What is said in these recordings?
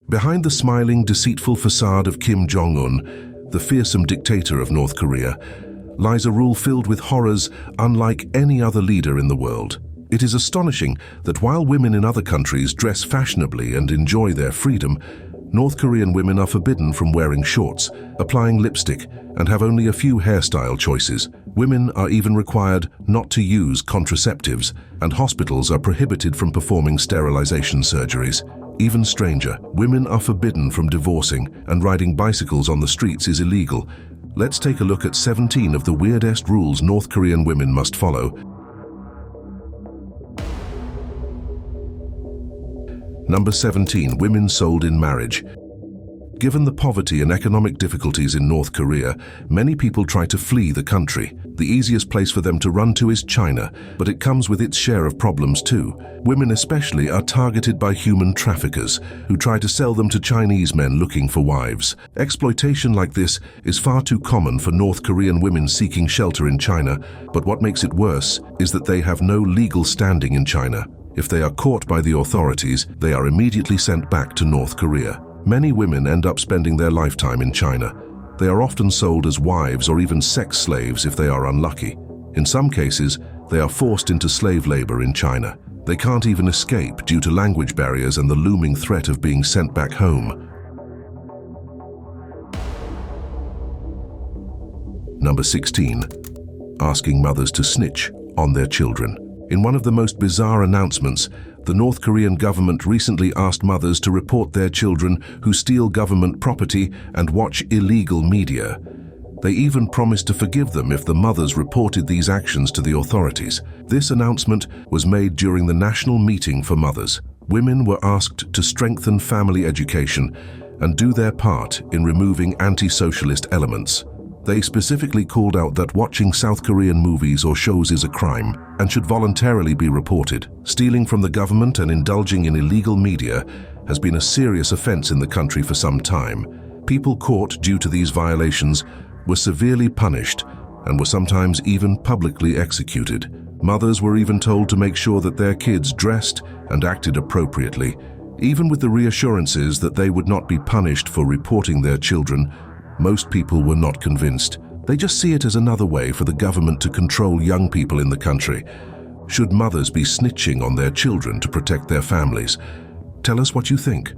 Behind the smiling, deceitful facade of Kim Jong-un, the fearsome dictator of North Korea, lies a rule filled with horrors unlike any other leader in the world. It is astonishing that while women in other countries dress fashionably and enjoy their freedom, North Korean women are forbidden from wearing shorts, applying lipstick, and have only a few hairstyle choices. Women are even required not to use contraceptives, and hospitals are prohibited from performing sterilization surgeries. Even stranger, women are forbidden from divorcing, and riding bicycles on the streets is illegal. Let's take a look at 17 of the weirdest rules North Korean women must follow. Number 17. Women sold in marriage. Given the poverty and economic difficulties in North Korea, many people try to flee the country. The easiest place for them to run to is China, but it comes with its share of problems too. Women especially are targeted by human traffickers, who try to sell them to Chinese men looking for wives. Exploitation like this is far too common for North Korean women seeking shelter in China, but what makes it worse is that they have no legal standing in China. If they are caught by the authorities, they are immediately sent back to North Korea. Many women end up spending their lifetime in China. They are often sold as wives or even sex slaves if they are unlucky. In some cases, they are forced into slave labor in China. They can't even escape due to language barriers and the looming threat of being sent back home. Number 16. Asking mothers to snitch on their children. In one of the most bizarre announcements, the North Korean government recently asked mothers to report their children who steal government property and watch illegal media. They even promised to forgive them if the mothers reported these actions to the authorities. This announcement was made during the national meeting for mothers. Women were asked to strengthen family education and do their part in removing anti-socialist elements. They specifically called out that watching South Korean movies or shows is a crime and should voluntarily be reported. Stealing from the government and indulging in illegal media has been a serious offense in the country for some time. People caught due to these violations were severely punished and were sometimes even publicly executed. Mothers were even told to make sure that their kids dressed and acted appropriately. Even with the reassurances that they would not be punished for reporting their children, most people were not convinced. They just see it as another way for the government to control young people in the country. Should mothers be snitching on their children to protect their families? Tell us what you think.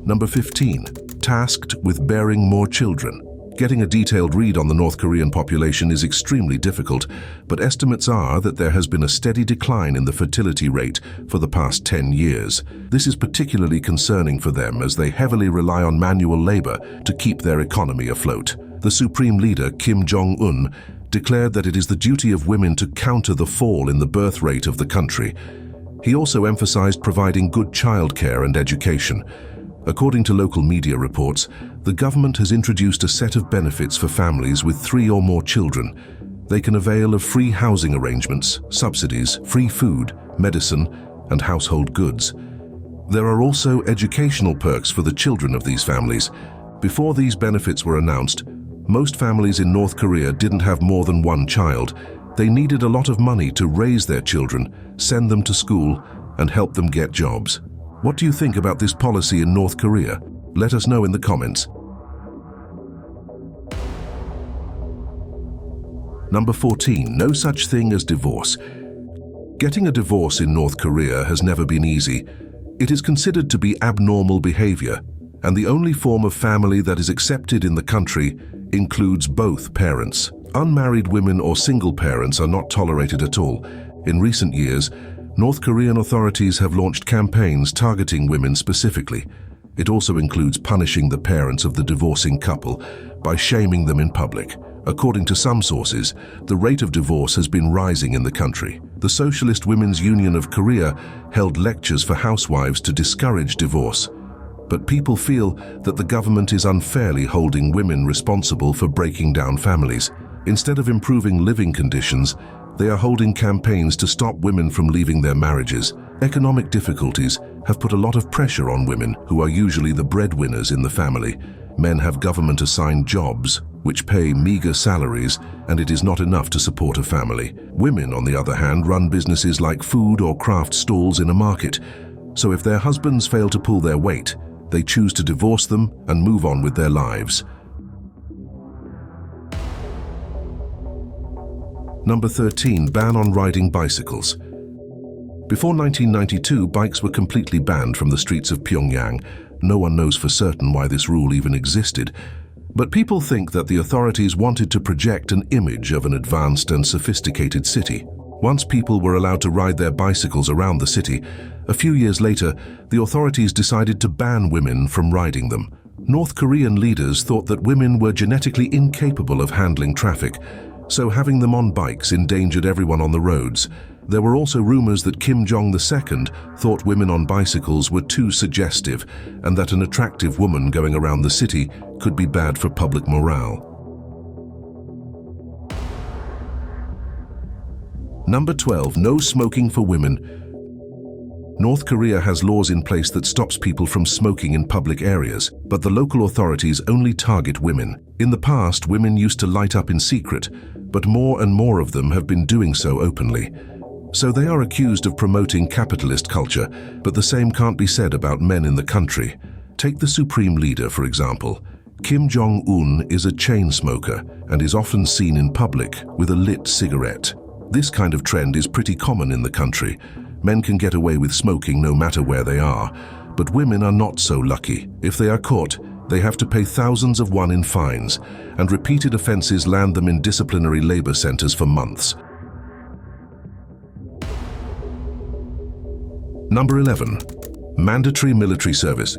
Number 15. Tasked with bearing more children. Getting a detailed read on the North Korean population is extremely difficult, but estimates are that there has been a steady decline in the fertility rate for the past 10 years. This is particularly concerning for them as they heavily rely on manual labor to keep their economy afloat. The supreme leader, Kim Jong-un, declared that it is the duty of women to counter the fall in the birth rate of the country. He also emphasized providing good childcare and education. According to local media reports, the government has introduced a set of benefits for families with 3 or more children. They can avail of free housing arrangements, subsidies, free food, medicine, and household goods. There are also educational perks for the children of these families. Before these benefits were announced, most families in North Korea didn't have more than one child. They needed a lot of money to raise their children, send them to school, and help them get jobs. What do you think about this policy in North Korea? Let us know in the comments. Number 14. No such thing as divorce. Getting a divorce in North Korea has never been easy. It is considered to be abnormal behavior, and the only form of family that is accepted in the country includes both parents. Unmarried women or single parents are not tolerated at all. In recent years, North Korean authorities have launched campaigns targeting women specifically. It also includes punishing the parents of the divorcing couple by shaming them in public. According to some sources, the rate of divorce has been rising in the country. The Socialist Women's Union of Korea held lectures for housewives to discourage divorce. But people feel that the government is unfairly holding women responsible for breaking down families. Instead of improving living conditions, they are holding campaigns to stop women from leaving their marriages. Economic difficulties have put a lot of pressure on women, who are usually the breadwinners in the family. Men have government-assigned jobs, which pay meager salaries, and it is not enough to support a family. Women, on the other hand, run businesses like food or craft stalls in a market. So if their husbands fail to pull their weight, they choose to divorce them and move on with their lives. Number 13. Ban on riding bicycles. Before 1992, bikes were completely banned from the streets of Pyongyang. No one knows for certain why this rule even existed, but people think that the authorities wanted to project an image of an advanced and sophisticated city. Once people were allowed to ride their bicycles around the city, a few years later, the authorities decided to ban women from riding them. North Korean leaders thought that women were genetically incapable of handling traffic, so having them on bikes endangered everyone on the roads. There were also rumors that Kim Jong-un thought women on bicycles were too suggestive and that an attractive woman going around the city could be bad for public morale. Number 12. No smoking for women. North Korea has laws in place that stops people from smoking in public areas, but the local authorities only target women. In the past, women used to light up in secret, but more and more of them have been doing so openly. So they are accused of promoting capitalist culture, but the same can't be said about men in the country. Take the supreme leader, for example. Kim Jong-un is a chain smoker and is often seen in public with a lit cigarette. This kind of trend is pretty common in the country. Men can get away with smoking no matter where they are, but women are not so lucky. If they are caught, they have to pay thousands of won in fines, and repeated offenses land them in disciplinary labor centers for months. Number 11. Mandatory military service.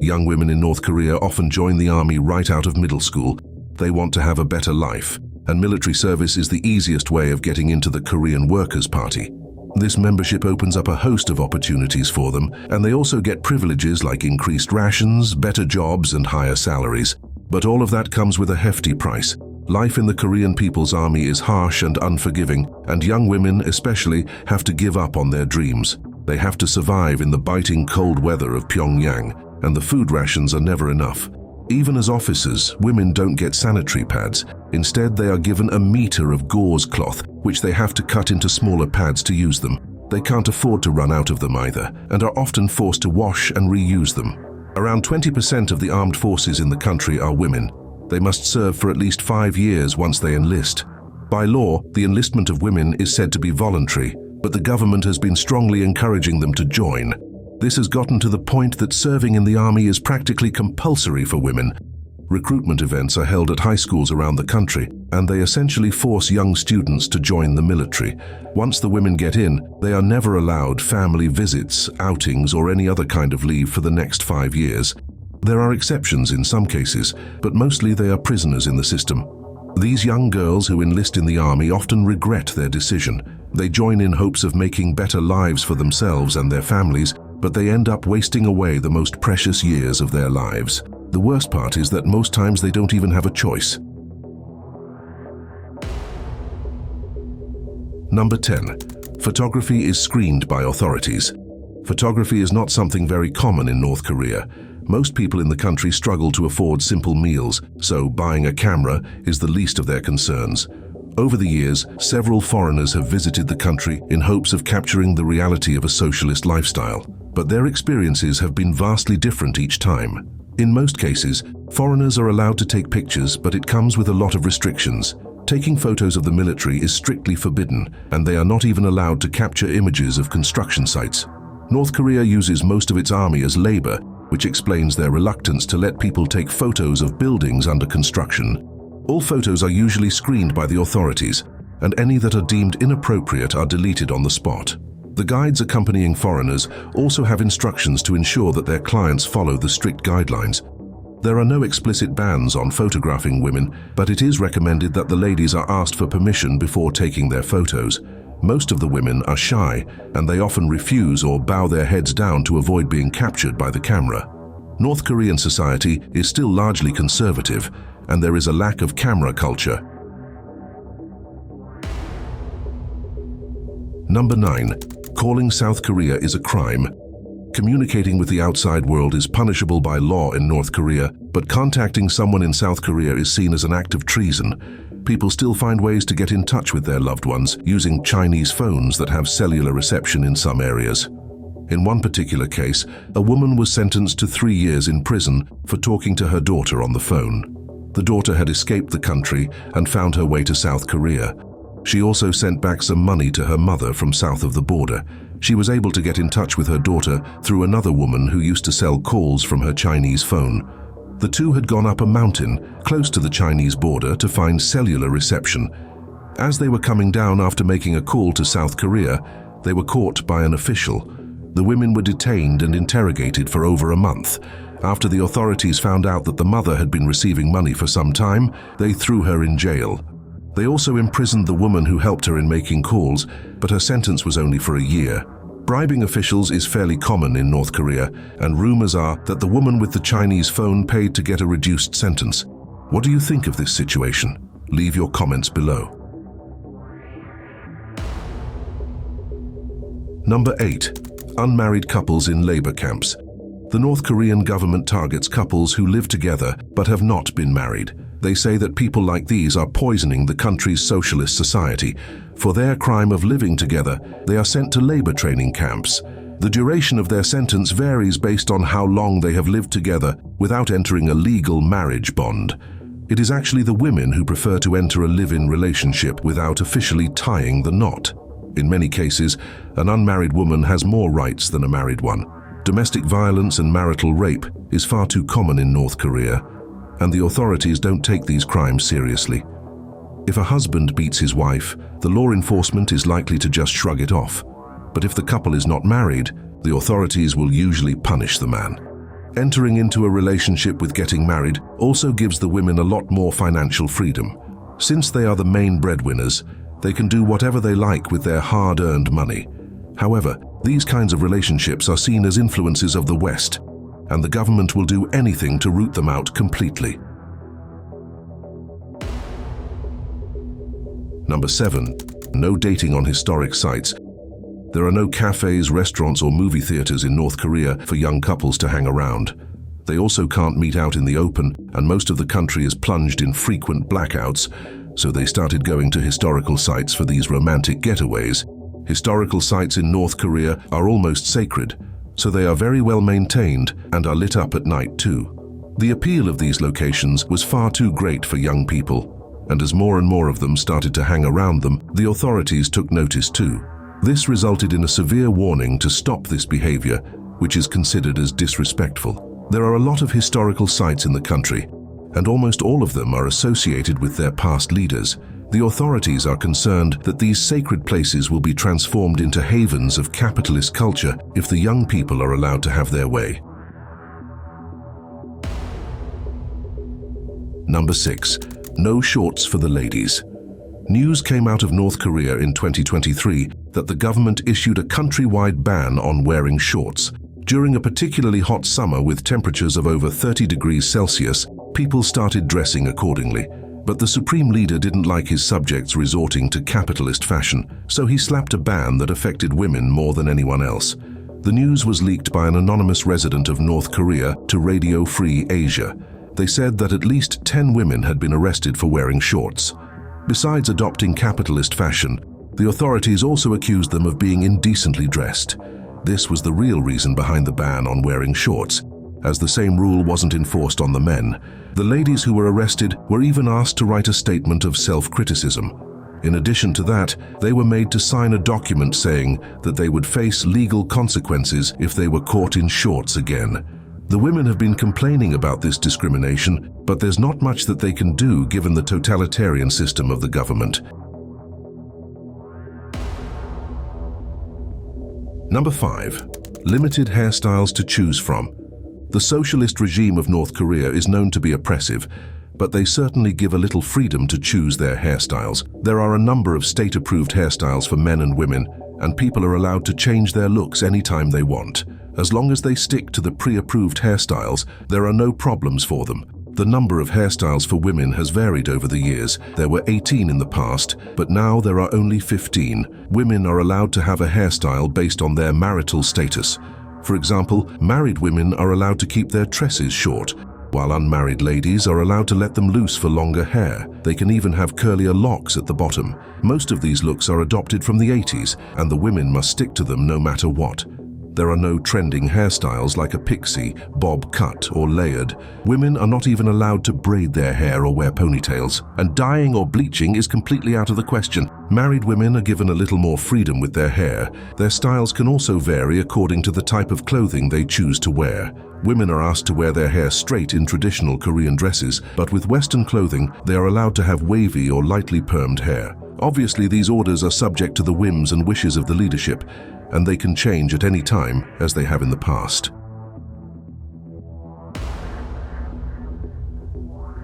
Young women in North Korea often join the army right out of middle school. They want to have a better life, and military service is the easiest way of getting into the Korean Workers' Party. This membership opens up a host of opportunities for them, and they also get privileges like increased rations, better jobs, and higher salaries. But all of that comes with a hefty price. Life in the Korean People's Army is harsh and unforgiving, and young women especially have to give up on their dreams. They have to survive in the biting cold weather of Pyongyang, and the food rations are never enough. Even as officers, women don't get sanitary pads. Instead, they are given a meter of gauze cloth, which they have to cut into smaller pads to use them. They can't afford to run out of them either, and are often forced to wash and reuse them. Around 20% of the armed forces in the country are women. They must serve for at least 5 years once they enlist. By law, the enlistment of women is said to be voluntary, but the government has been strongly encouraging them to join. This has gotten to the point that serving in the army is practically compulsory for women. Recruitment events are held at high schools around the country, and they essentially force young students to join the military. Once the women get in, they are never allowed family visits, outings, or any other kind of leave for the next 5 years. There are exceptions in some cases, but mostly they are prisoners in the system. These young girls who enlist in the army often regret their decision. They join in hopes of making better lives for themselves and their families, but they end up wasting away the most precious years of their lives. The worst part is that most times they don't even have a choice. Number 10. Photography is screened by authorities. Photography is not something very common in North Korea. Most people in the country struggle to afford simple meals, so buying a camera is the least of their concerns. Over the years, several foreigners have visited the country in hopes of capturing the reality of a socialist lifestyle, but their experiences have been vastly different each time. In most cases, foreigners are allowed to take pictures, but it comes with a lot of restrictions. Taking photos of the military is strictly forbidden, and they are not even allowed to capture images of construction sites. North Korea uses most of its army as labor, which explains their reluctance to let people take photos of buildings under construction. All photos are usually screened by the authorities, and any that are deemed inappropriate are deleted on the spot. The guides accompanying foreigners also have instructions to ensure that their clients follow the strict guidelines. There are no explicit bans on photographing women, but it is recommended that the ladies are asked for permission before taking their photos. Most of the women are shy, and they often refuse or bow their heads down to avoid being captured by the camera. North Korean society is still largely conservative, and there is a lack of camera culture. Number 9. Calling South Korea is a crime. Communicating with the outside world is punishable by law in North Korea, but contacting someone in South Korea is seen as an act of treason. People still find ways to get in touch with their loved ones using Chinese phones that have cellular reception in some areas. In one particular case, a woman was sentenced to 3 years in prison for talking to her daughter on the phone. The daughter had escaped the country and found her way to South Korea. She also sent back some money to her mother from south of the border. She was able to get in touch with her daughter through another woman who used to sell calls from her Chinese phone. The two had gone up a mountain close to the Chinese border to find cellular reception. As they were coming down after making a call to South Korea, they were caught by an official. The women were detained and interrogated for over a month. After the authorities found out that the mother had been receiving money for some time, they threw her in jail. They also imprisoned the woman who helped her in making calls, but her sentence was only for a year. Bribing officials is fairly common in North Korea, and rumors are that the woman with the Chinese phone paid to get a reduced sentence. What do you think of this situation? Leave your comments below. Number 8. Unmarried couples in labor camps. The North Korean government targets couples who live together but have not been married. They say that people like these are poisoning the country's socialist society. For their crime of living together, they are sent to labor training camps. The duration of their sentence varies based on how long they have lived together without entering a legal marriage bond. It is actually the women who prefer to enter a live-in relationship without officially tying the knot. In many cases, an unmarried woman has more rights than a married one. Domestic violence and marital rape is far too common in North Korea, and the authorities don't take these crimes seriously. If a husband beats his wife, the law enforcement is likely to just shrug it off. But if the couple is not married, the authorities will usually punish the man. Entering into a relationship with getting married also gives the women a lot more financial freedom. Since they are the main breadwinners, they can do whatever they like with their hard-earned money. However, these kinds of relationships are seen as influences of the West, and the government will do anything to root them out completely. Number 7. No dating on historic sites. There are no cafes, restaurants, or movie theaters in North Korea for young couples to hang around. They also can't meet out in the open, and most of the country is plunged in frequent blackouts, so they started going to historical sites for these romantic getaways. Historical sites in North Korea are almost sacred, so they are very well maintained and are lit up at night too. The appeal of these locations was far too great for young people, and as more and more of them started to hang around them, the authorities took notice too. This resulted in a severe warning to stop this behavior, which is considered as disrespectful. There are a lot of historical sites in the country, and almost all of them are associated with their past leaders. The authorities are concerned that these sacred places will be transformed into havens of capitalist culture if the young people are allowed to have their way. Number 6. No shorts for the ladies. News came out of North Korea in 2023 that the government issued a countrywide ban on wearing shorts. During a particularly hot summer with temperatures of over 30 degrees Celsius, people started dressing accordingly. But the supreme leader didn't like his subjects resorting to capitalist fashion, so he slapped a ban that affected women more than anyone else. The news was leaked by an anonymous resident of North Korea to Radio Free Asia. They said that at least 10 women had been arrested for wearing shorts. Besides adopting capitalist fashion, the authorities also accused them of being indecently dressed. This was the real reason behind the ban on wearing shorts, as the same rule wasn't enforced on the men. The ladies who were arrested were even asked to write a statement of self-criticism. In addition to that, they were made to sign a document saying that they would face legal consequences if they were caught in shorts again. The women have been complaining about this discrimination, but there's not much that they can do given the totalitarian system of the government. Number 5. Limited hairstyles to choose from. The socialist regime of North Korea is known to be oppressive, but they certainly give a little freedom to choose their hairstyles. There are a number of state-approved hairstyles for men and women, and people are allowed to change their looks anytime they want. As long as they stick to the pre-approved hairstyles, there are no problems for them. The number of hairstyles for women has varied over the years. There were 18 in the past, but now there are only 15. Women are allowed to have a hairstyle based on their marital status. For example, married women are allowed to keep their tresses short, while unmarried ladies are allowed to let them loose for longer hair. They can even have curlier locks at the bottom. Most of these looks are adopted from the 80s, and the women must stick to them no matter what. There are no trending hairstyles like a pixie, bob cut, or layered. Women are not even allowed to braid their hair or wear ponytails, and dyeing or bleaching is completely out of the question. Married women are given a little more freedom with their hair. Their styles can also vary according to the type of clothing they choose to wear. Women are asked to wear their hair straight in traditional Korean dresses, but with Western clothing, they are allowed to have wavy or lightly permed hair. Obviously, these orders are subject to the whims and wishes of the leadership, and they can change at any time, as they have in the past.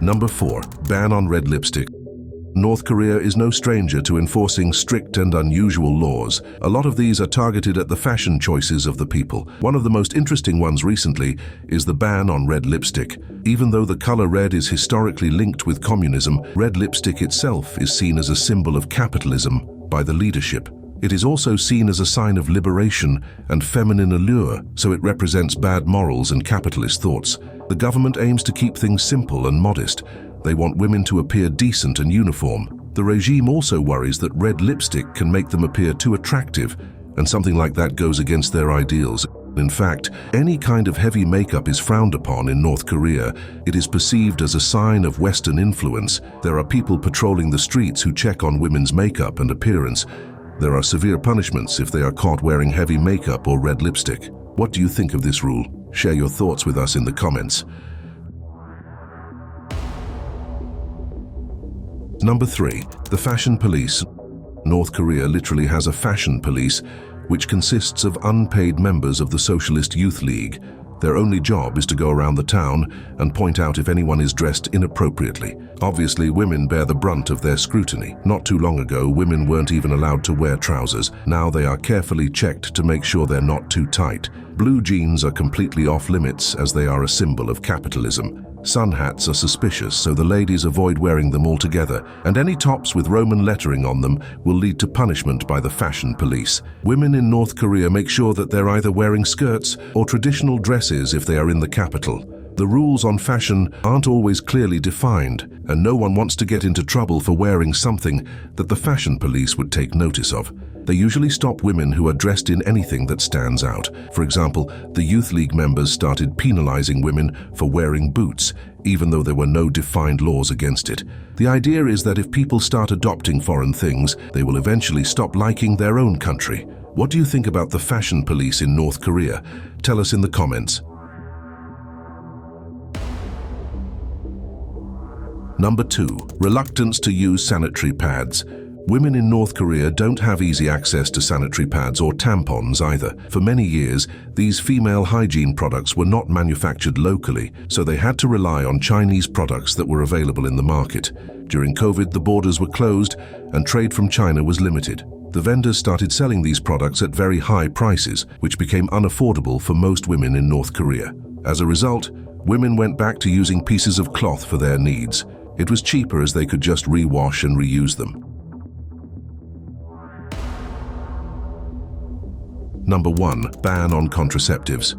Number 4. Ban on red lipstick. North Korea is no stranger to enforcing strict and unusual laws. A lot of these are targeted at the fashion choices of the people. One of the most interesting ones recently is the ban on red lipstick. Even though the color red is historically linked with communism, red lipstick itself is seen as a symbol of capitalism by the leadership. It is also seen as a sign of liberation and feminine allure, so it represents bad morals and capitalist thoughts. The government aims to keep things simple and modest. They want women to appear decent and uniform. The regime also worries that red lipstick can make them appear too attractive, and something like that goes against their ideals. In fact, any kind of heavy makeup is frowned upon in North Korea. It is perceived as a sign of Western influence. There are people patrolling the streets who check on women's makeup and appearance. There are severe punishments if they are caught wearing heavy makeup or red lipstick. What do you think of this rule? Share your thoughts with us in the comments. Number 3. The fashion police. North Korea literally has a fashion police, which consists of unpaid members of the Socialist Youth League. Their only job is to go around the town and point out if anyone is dressed inappropriately. Obviously, women bear the brunt of their scrutiny. Not too long ago, women weren't even allowed to wear trousers. Now they are carefully checked to make sure they're not too tight. Blue jeans are completely off limits as they are a symbol of capitalism. Sun hats are suspicious, so the ladies avoid wearing them altogether, and any tops with Roman lettering on them will lead to punishment by the fashion police. Women in North Korea make sure that they're either wearing skirts or traditional dresses if they are in the capital. The rules on fashion aren't always clearly defined, and no one wants to get into trouble for wearing something that the fashion police would take notice of. They usually stop women who are dressed in anything that stands out. For example, the Youth League members started penalizing women for wearing boots, even though there were no defined laws against it. The idea is that if people start adopting foreign things, they will eventually stop liking their own country. What do you think about the fashion police in North Korea? Tell us in the comments. Number 2. Reluctance to use sanitary pads. Women in North Korea don't have easy access to sanitary pads or tampons either. For many years, these female hygiene products were not manufactured locally, so they had to rely on Chinese products that were available in the market. During COVID, the borders were closed and trade from China was limited. The vendors started selling these products at very high prices, which became unaffordable for most women in North Korea. As a result, women went back to using pieces of cloth for their needs. It was cheaper as they could just rewash and reuse them. Number 1. Ban on contraceptives.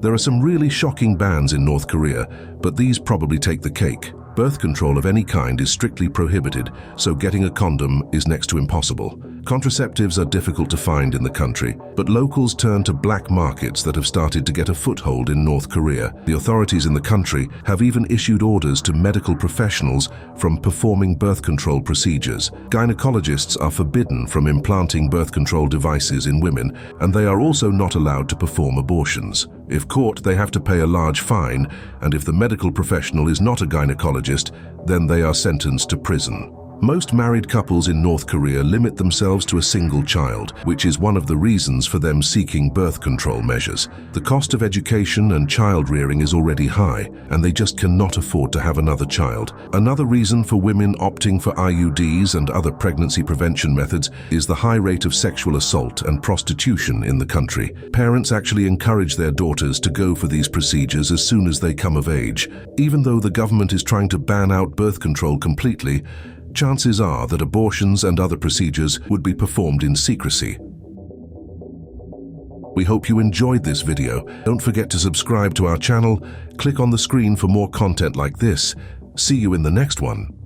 There are some really shocking bans in North Korea, but these probably take the cake. Birth control of any kind is strictly prohibited, so getting a condom is next to impossible. Contraceptives are difficult to find in the country, but locals turn to black markets that have started to get a foothold in North Korea. The authorities in the country have even issued orders to medical professionals from performing birth control procedures. Gynecologists are forbidden from implanting birth control devices in women, and they are also not allowed to perform abortions. If caught, they have to pay a large fine, and if the medical professional is not a gynecologist, then they are sentenced to prison. Most married couples in North Korea limit themselves to a single child, which is one of the reasons for them seeking birth control measures. The cost of education and child rearing is already high, and they just cannot afford to have another child. Another reason for women opting for IUDs and other pregnancy prevention methods is the high rate of sexual assault and prostitution in the country. Parents actually encourage their daughters to go for these procedures as soon as they come of age. Even though the government is trying to ban out birth control completely, chances are that abortions and other procedures would be performed in secrecy. We hope you enjoyed this video. Don't forget to subscribe to our channel. Click on the screen for more content like this. See you in the next one.